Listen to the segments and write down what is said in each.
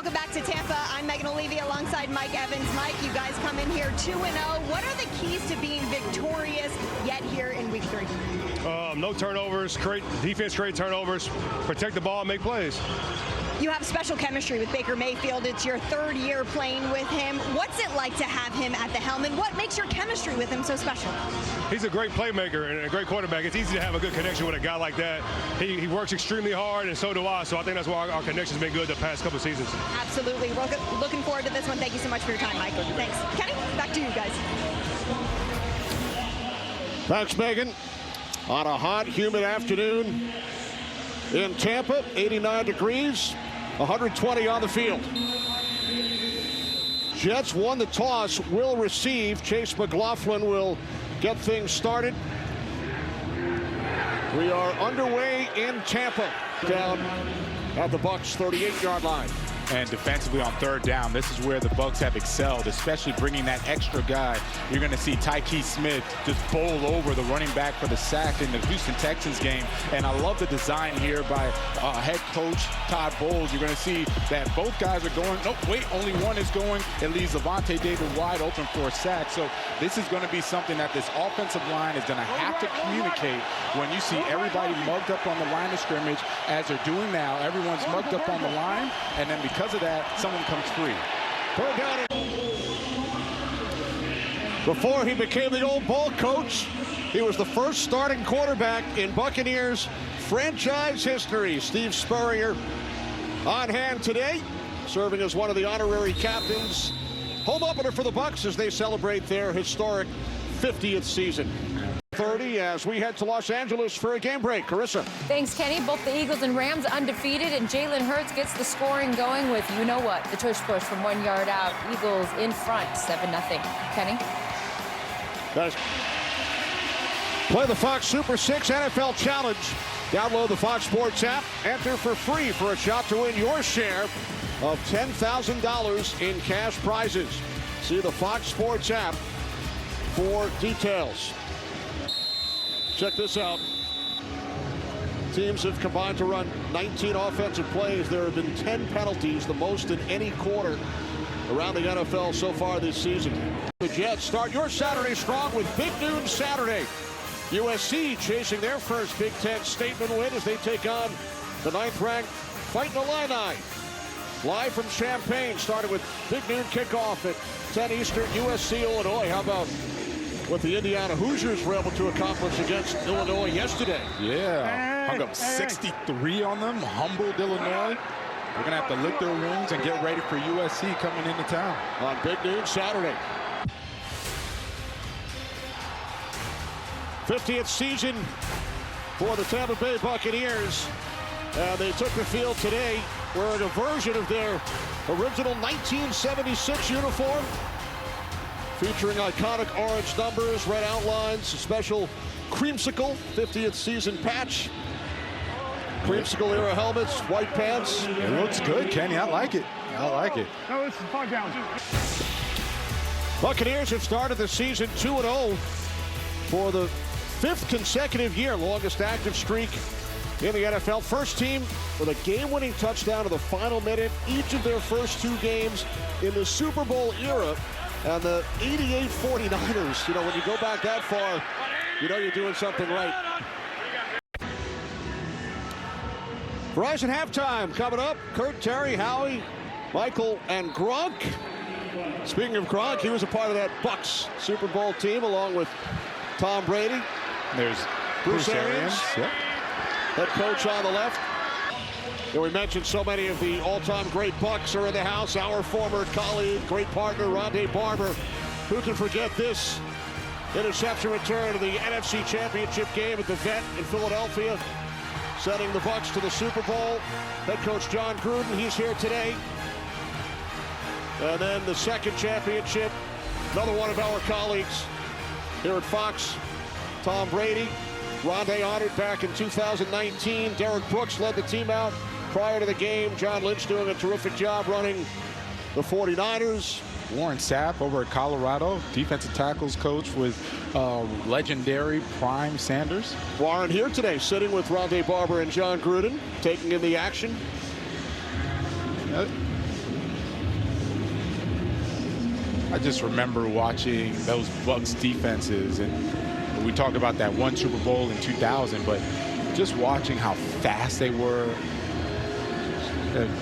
Welcome back to Tampa. I'm Megan O'Leary alongside Mike Evans. Mike, you guys come in here 2-0. What are the keys to being victorious yet here in week 3? No turnovers, create defense, create turnovers, protect the ball, make plays. You have special chemistry with Baker Mayfield. It's your 3rd year playing with him. What's it like to have him at the helm, and what makes your chemistry with him so special? He's a great playmaker and a great quarterback. It's easy to have a good connection with a guy like that. He works extremely hard, and so do I. So I think that's why our connection's been good the past couple seasons. Absolutely. Looking forward to this one. Thank you so much for your time, Mike. Thanks. Kenny, back to you guys. Thanks, Megan. On a hot, humid afternoon in Tampa, 89 degrees, 120 on the field. Jets won the toss, will receive. Chase McLaughlin will get things started. We are underway in Tampa, down at the Bucs 38-yard line. And defensively on 3rd down, this is where the Bucs have excelled, especially bringing that extra guy. You're going to see Tyke Smith just bowl over the running back for the sack in the Houston Texans game. And I love the design here by head coach Todd Bowles. You're going to see that both guys are going. Nope, wait, only one is going. It leaves Levante David wide open for a sack. So this is going to be something that this offensive line is going to have to communicate when you see everybody mugged up on the line of scrimmage, as they're doing now. Everyone's mugged up on the line, and then because of that, someone comes free. Before he became the old ball coach, he was the first starting quarterback in Buccaneers franchise history. Steve Spurrier on hand today, serving as one of the honorary captains. Home opener for the Bucs as they celebrate their historic 50th season. 30 as we head to Los Angeles for a game break. Carissa. Thanks, Kenny. Both the Eagles and Rams undefeated, and Jalen Hurts gets the scoring going with you-know-what, the tush push from 1 yard out. Eagles in front, 7-0. Kenny? Guys, play the Fox Super 6 NFL Challenge. Download the Fox Sports app. Enter for free for a shot to win your share of $10,000 in cash prizes. See the Fox Sports app for details. Check this out. Teams have combined to run 19 offensive plays. There have been 10 penalties, the most in any quarter around the NFL so far this season. The Jets start your Saturday strong with Big Noon Saturday. USC chasing their first Big Ten statement win as they take on the 9th-ranked Fighting Illini. Live from Champaign, started with Big Noon kickoff at 10 Eastern, USC, Illinois. How about what the Indiana Hoosiers were able to accomplish against Illinois yesterday? Yeah, hung up 63 on them, humbled Illinois. They're going to have to lick their wounds and get ready for USC coming into town. On Big Noon Saturday. 50th season for the Tampa Bay Buccaneers. And they took the field today wearing a version of their original 1976 uniform, featuring iconic orange numbers, red outlines, a special creamsicle 50th season patch, creamsicle era helmets, white pants. It looks good, Kenny. I like it. I like it. No, this is far down. Buccaneers have started the season 2-0 for the 5th consecutive year, longest active streak in the NFL. First team with a game-winning touchdown in the final minute each of their first 2 games in the Super Bowl era. And the 88 49ers, you know, when you go back that far, you know you're doing something right. Verizon halftime coming up. Kurt, Terry, Howie, Michael, and Gronk. Speaking of Gronk, he was a part of that Bucs Super Bowl team along with Tom Brady. There's Bruce Arians, yep. head coach on the left. And we mentioned so many of the all-time great Bucs are in the house. Our former colleague, great partner, Rondé Barber. Who can forget this interception return to the NFC Championship game at the Vet in Philadelphia, sending the Bucs to the Super Bowl. Head coach John Gruden, he's here today. And then the second championship, another one of our colleagues here at Fox, Tom Brady. Rondé honored back in 2019. Derek Brooks led the team out prior to the game. John Lynch doing a terrific job running the 49ers. Warren Sapp over at Colorado, defensive tackles coach with legendary Prime Sanders. Warren here today, sitting with Rondé Barber and John Gruden, taking in the action. I just remember watching those Bucks defenses, and we talk about that one Super Bowl in 2000, but just watching how fast they were,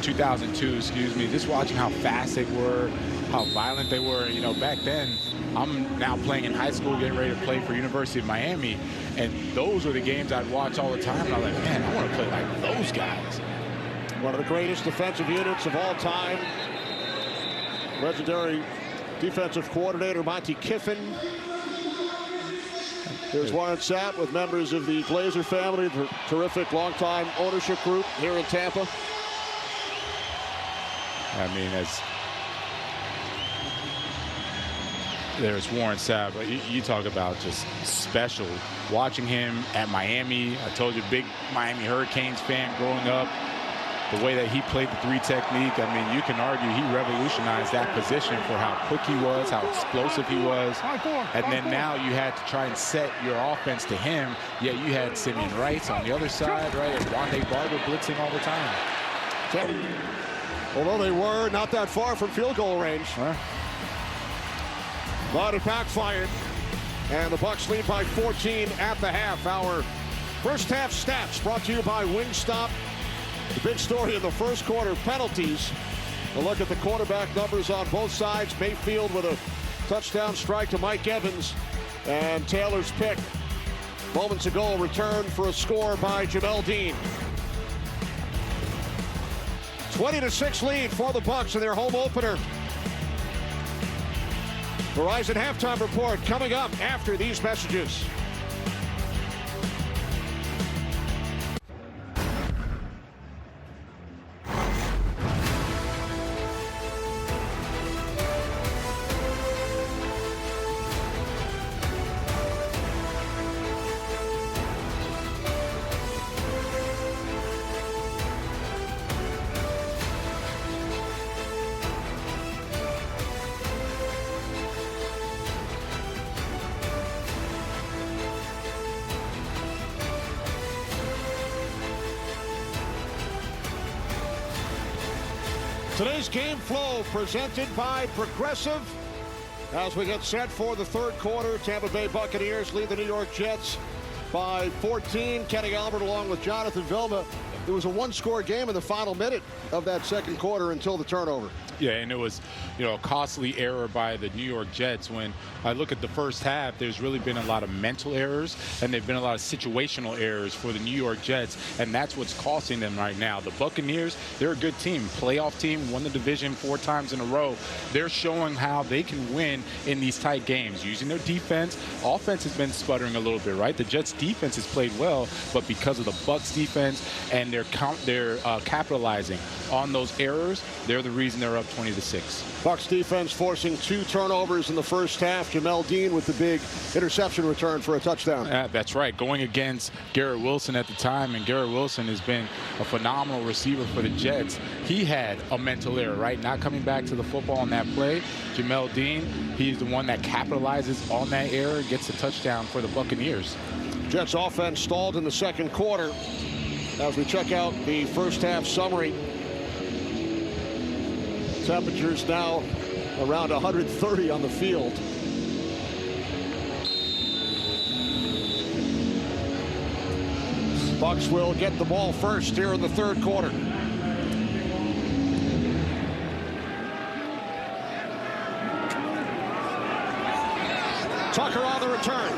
2002, excuse me, just watching how fast they were, how violent they were. You know, back then, I'm now playing in high school, getting ready to play for University of Miami, and those are the games I'd watch all the time, and I'm like, man, I want to play like those guys. One of the greatest defensive units of all time. Legendary defensive coordinator Monty Kiffin. Here's Warren Sapp with members of the Glazer family, the terrific longtime ownership group here in Tampa. I mean, there's Warren Sapp. You talk about just special. Watching him at Miami, I told you, big Miami Hurricanes fan growing up. The way that he played the three technique, I mean, you can argue he revolutionized that position for how quick he was, how explosive he was. And then now you had to try and set your offense to him. Yeah, you had Simeon Rice on the other side, right? And Rondé Barber blitzing all the time. Although they were not that far from field goal range. But it backfired. And the Bucks lead by 14 at the half. Our first half stats brought to you by Wingstop. The big story in the first quarter, penalties. A look at the quarterback numbers on both sides. Mayfield with a touchdown strike to Mike Evans. And Taylor's pick moments ago returned for a score by Jamel Dean. 20-6 lead for the Bucks in their home opener. Verizon halftime report coming up after these messages. Today's game flow presented by Progressive. As we get set for the third quarter, Tampa Bay Buccaneers lead the New York Jets by 14. Kenny Albert along with Jonathan Vilma. It was a one-score game in the final minute of that second quarter until the turnover. Yeah, and it was, a costly error by the New York Jets. When I look at the first half, there's really been a lot of mental errors, and there've been a lot of situational errors for the New York Jets, and that's what's costing them right now. The Buccaneers, they're a good team, playoff team, won the division 4 times in a row. They're showing how they can win in these tight games using their defense. Offense has been sputtering a little bit, right? The Jets defense has played well, but because of the Bucs defense and they're capitalizing on those errors, they're the reason they're up 20-6. Bucs defense forcing 2 turnovers in the first half. Jamel Dean with the big interception return for a touchdown. That's right, going against Garrett Wilson at the time, and Garrett Wilson has been a phenomenal receiver for the Jets. He had a mental error, right? Not coming back to the football on that play. Jamel Dean, he's the one that capitalizes on that error, gets a touchdown for the Buccaneers. Jets offense stalled in the second quarter. As we check out the first half summary, temperatures now around 130 on the field. Bucks will get the ball first here in the third quarter. Tucker on the return.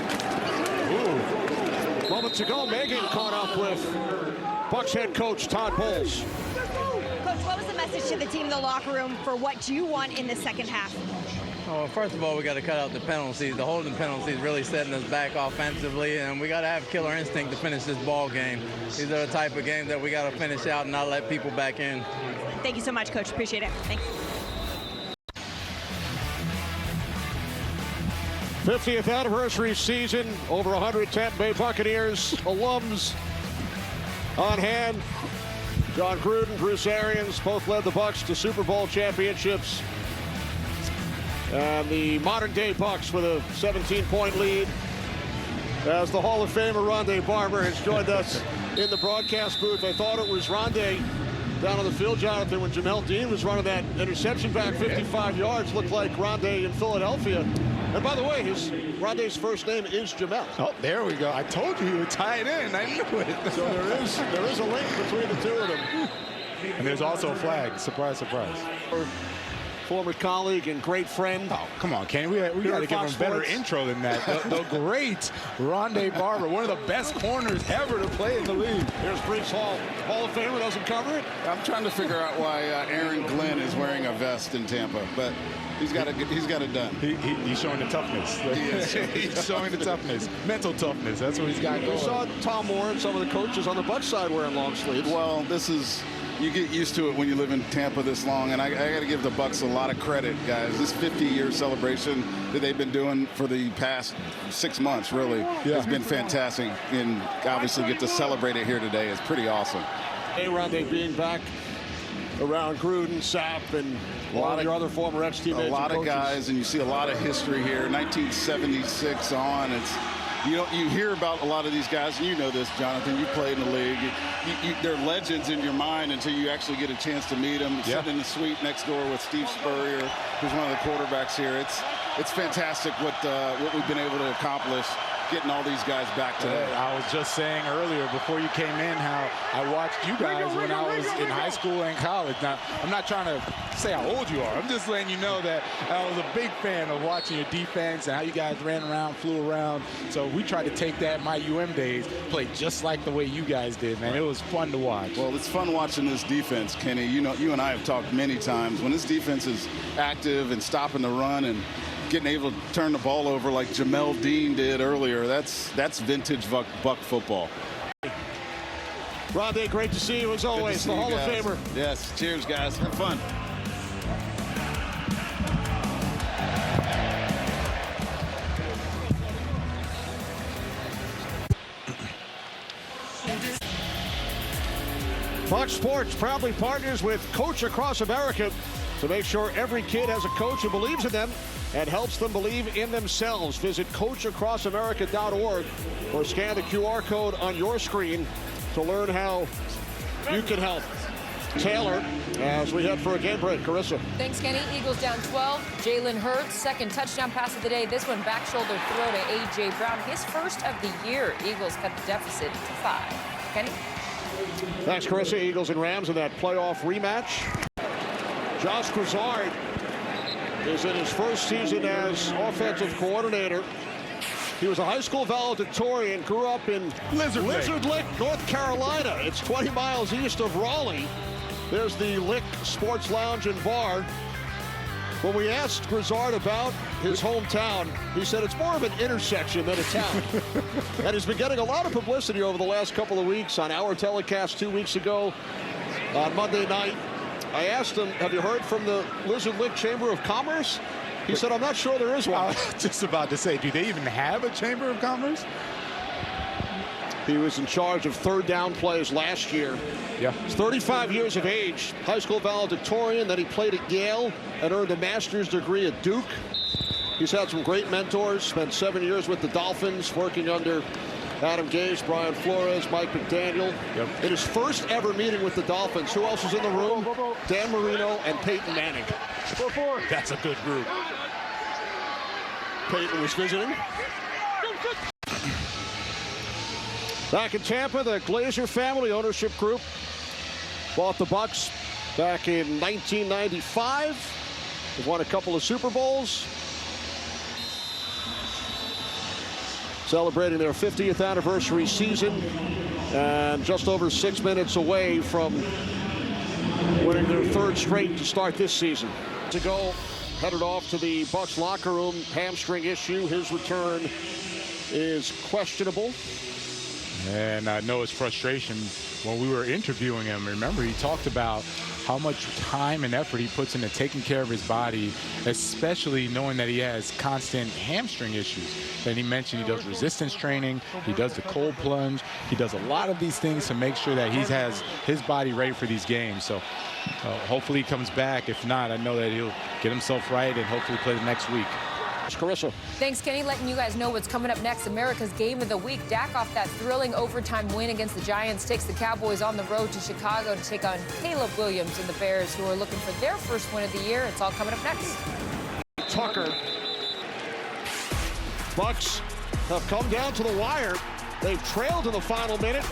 Ooh. Moments ago, Megan caught up with Bucks head coach Todd Bowles. Coach, what was the message to the team in the locker room for what you want in the second half? Well, first of all, we got to cut out the penalties. The holding penalties really setting us back offensively, and we got to have killer instinct to finish this ball game. These are the type of games that we got to finish out and not let people back in. Thank you so much, Coach. Appreciate it. Thanks. 50th anniversary season, over 100 Tampa Bay Buccaneers alums on hand. John Gruden, Bruce Arians, both led the Bucs to Super Bowl championships. And the modern-day Bucs with a 17-point lead. As the Hall of Famer Rondé Barber has joined us in the broadcast booth. I thought it was Rondé down on the field, Jonathan, when Jamel Dean was running that interception back 55 yards, looked like Rondé in Philadelphia. And by the way, Rondé's first name is Jamel. Oh, there we go. I told you he would tie it in. I knew it. So there is a link between the two of them. And there's also a flag. Surprise, surprise. Former colleague and great friend. Oh, come on, Kenny. We got to give him a better intro than that. The great Rondé Barber, one of the best corners ever to play in the league. There's Brees Hall. Hall of Famer doesn't cover it. I'm trying to figure out why Aaron Glenn is wearing a vest in Tampa, but he's got it done. He's showing the toughness. He's showing the toughness, mental toughness. That's what he's got going. We saw Tom Moore and some of the coaches on the Bucs side wearing long sleeves. Well, you get used to it when you live in Tampa this long, and I got to give the Bucs a lot of credit, guys. This 50-year celebration that they've been doing for the past 6 months really has been fantastic, and obviously get to celebrate it here today is pretty awesome. Rondé being back around Gruden, Sapp, and a lot of your other former ex-teammates. A lot of guys, and you see a lot of history here. 1976 on, you hear about a lot of these guys, and you know this, Jonathan. You played in the league. They're legends in your mind until you actually get a chance to meet them. Sitting in the suite next door with Steve Spurrier, who's one of the quarterbacks here. It's fantastic what we've been able to accomplish, getting all these guys back today. I was just saying earlier before you came in how I watched you guys when I was in high school and college. Now, I'm not trying to say how old you are. I'm just letting you know that I was a big fan of watching your defense and how you guys ran around, flew around. So we tried to take that in my days, play just like the way you guys did, man. It was fun to watch. Well, it's fun watching this defense, Kenny. You and I have talked many times. When this defense is active and stopping the run and getting able to turn the ball over like Jamel Dean did earlier, that's vintage Buck football. Rondé, great to see you as always. The Hall of Famer. Yes, cheers, guys. Have fun. Fox Sports proudly partners with Coach Across America to make sure every kid has a coach who believes in them and helps them believe in themselves. Visit CoachAcrossAmerica.org or scan the QR code on your screen to learn how you can help. Taylor, as we head for a game break. Carissa. Thanks, Kenny. Eagles down 12. Jalen Hurts, second touchdown pass of the day. This one back shoulder throw to A.J. Brown. His first of the year. Eagles cut the deficit to 5. Kenny? Thanks, Carissa. Eagles and Rams in that playoff rematch. Josh Grizzard is in his first season as offensive coordinator. He was a high school valedictorian, grew up in Lizard Lick, North Carolina. It's 20 miles east of Raleigh. There's the Lick Sports Lounge and Bar. When we asked Grizzard about his hometown, he said it's more of an intersection than a town. And he's been getting a lot of publicity over the last couple of weeks on our telecast 2 weeks ago on Monday night. I asked him, have you heard from the Lizard Lick Chamber of Commerce? He said, I'm not sure there is one. I was just about to say, do they even have a Chamber of Commerce? He was in charge of third down plays last year. Yeah. He's 35 years of age, high school valedictorian. Then he played at Yale and earned a master's degree at Duke. He's had some great mentors, spent 7 years with the Dolphins, working under Adam Gase, Brian Flores, Mike McDaniel. Yep. In his first ever meeting with the Dolphins, who else was in the room? Dan Marino and Peyton Manning. That's a good group. Peyton was visiting. Back in Tampa, the Glazer family ownership group bought the Bucs back in 1995. They've won a couple of Super Bowls. Celebrating their 50th anniversary season, and just over 6 minutes away from winning their third straight to start this season. To go, headed off to the Bucs locker room, hamstring issue. His return is questionable. And I know his frustration when we were interviewing him. Remember, he talked about how much time and effort he puts into taking care of his body, especially knowing that he has constant hamstring issues. And he mentioned he does resistance training, he does the cold plunge, he does a lot of these things to make sure that he has his body ready for these games. So hopefully he comes back. If not, I know that he'll get himself right and hopefully play the next week. Josh, Carissa. Thanks, Kenny. Letting you guys know what's coming up next. America's Game of the Week. Dak off that thrilling overtime win against the Giants takes the Cowboys on the road to Chicago to take on Caleb Williams and the Bears, who are looking for their first win of the year. It's all coming up next. Tucker. Bucks have come down to the wire. They've trailed in the final minute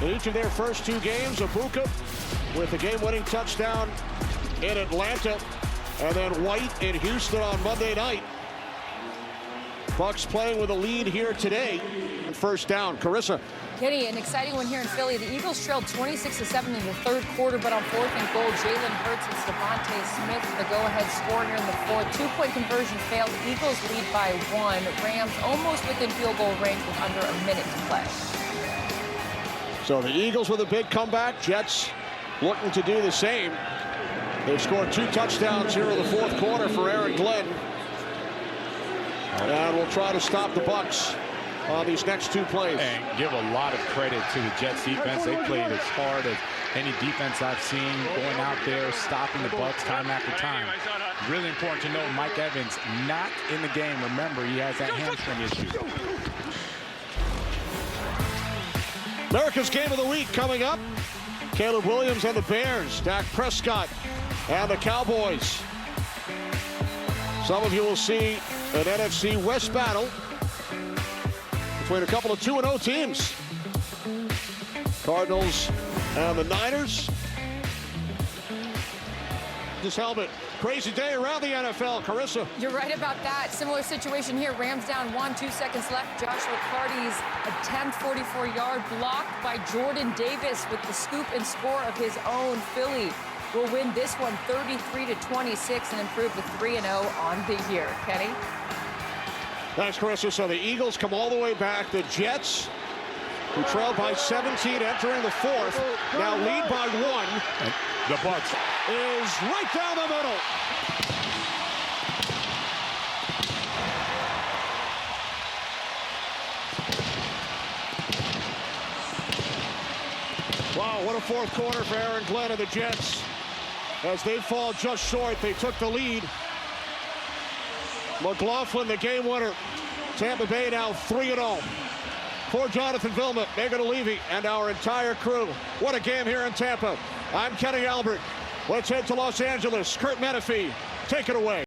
in each of their first two games. Ibuka with the game-winning touchdown in Atlanta, and then White in Houston on Monday night. Bucks playing with a lead here today. First down, Carissa. Kenny, an exciting one here in Philly. The Eagles trailed 26-7 in the third quarter, but on 4th and goal, Jalen Hurts and Devontae Smith, the go-ahead scorer here in the fourth. Two-point conversion failed. The Eagles lead by 1. Rams almost within field goal range with under a minute to play. So the Eagles with a big comeback. Jets looking to do the same. They've scored 2 touchdowns here in the fourth quarter for Aaron Glenn. And we'll try to stop the Bucks on these next 2 plays. And give a lot of credit to the Jets defense. They played as hard as any defense I've seen, going out there, stopping the Bucks time after time. Really important to know Mike Evans not in the game. Remember, he has that hamstring issue. America's Game of the Week coming up. Caleb Williams and the Bears, Dak Prescott and the Cowboys. Some of you will see an NFC West battle between a couple of 2-0 teams. Cardinals and the Niners. This helmet. Crazy day around the NFL. Carissa. You're right about that. Similar situation here. Rams down 1, 2 seconds left. Josh McCarty's attempt, 44-yard blocked by Jordan Davis with the scoop and score of his own. Philly will win this one 33-26 and improve to 3-0 on the year. Kenny? Thanks, Carissa. So the Eagles come all the way back. The Jets, who trailed by 17 entering the fourth, now lead by 1. And the Bucks is right down the middle. Wow, what a fourth quarter for Aaron Glenn and the Jets. As they fall just short, they took the lead. McLaughlin, the game winner. Tampa Bay now 3-0. For Jonathan Vilma, Megan Levy, and our entire crew. What a game here in Tampa. I'm Kenny Albert. Let's head to Los Angeles. Kurt Menefee, take it away.